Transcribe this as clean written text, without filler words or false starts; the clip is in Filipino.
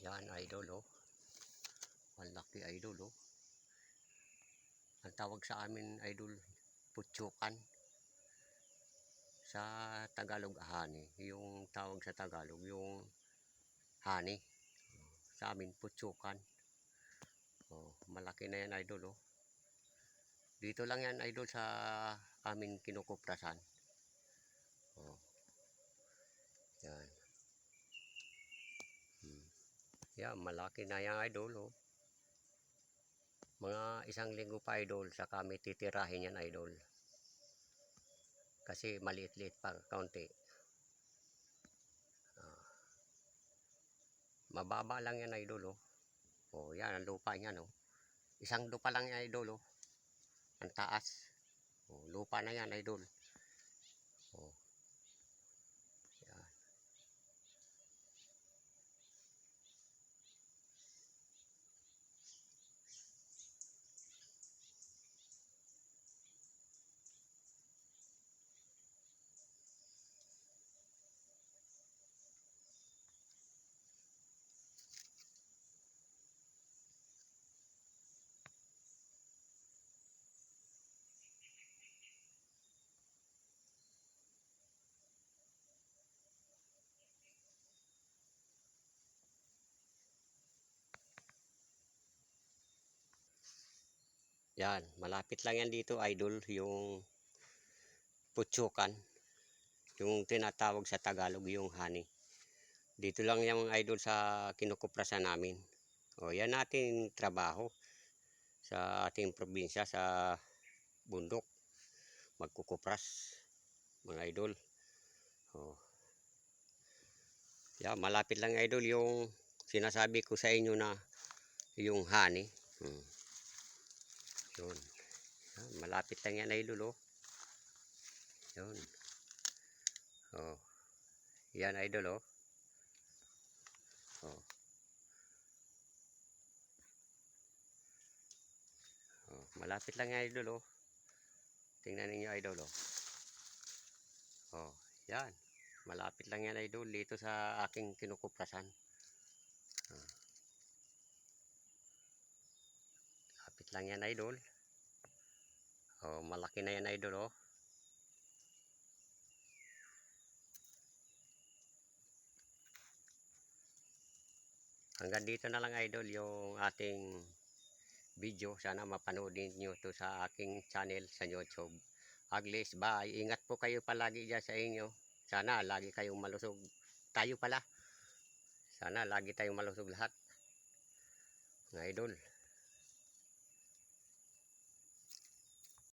Yan, idol, oh. Malaki, idol, oh. Ang tawag sa amin, idol, putsukan. Sa Tagalog, hani. Yung tawag sa Tagalog, yung hani. Sa amin, putsukan. Oh, malaki na yan, idol, oh. Dito lang yan, idol, sa amin kinukuprasan. Oh, yan. Yan, malaki na yan, idol, oh. Mga 1 linggo pa, idol, sa kami titirahin yan, idol. Kasi maliit-liit pa, kaunti. Mababa lang yan, idol, oh. Oh, yan ang lupa niyan, oh. Isang lupa lang yan, idol, oh. Ang taas. Oh, lupa na yan, idol. Oh, yan. Yan, malapit lang yan dito, idol, yung putsukan. Yung tinatawag sa Tagalog, yung honey. Dito lang yung idol sa kinukuprasan namin. O, yan natin trabaho sa ating probinsya, sa bundok. Magkukupras, mga idol. O, yan, malapit lang, idol, yung sinasabi ko sa inyo na yung honey. Yun. Yan, malapit lang yan, idol, oh. Yun. Oh. Yan, idol, oh. Oh. Oh, malapit lang yan, idol, oh. Tingnan niyo, idol, oh. Oh, yan. Malapit lang yan, idol, dito sa aking kinukuprasan. Oh. Malapit lang yan, idol. Oh, malaki na yan, idol, oh. Hanggang dito na lang, idol, yung ating video. Sana mapanood niyo to sa aking channel sa YouTube. Aglis, bye. Ingat po kayo palagi dyan sa inyo. Sana lagi kayong malusog. Tayo pala. Sana lagi tayong malusog lahat. Mga idol.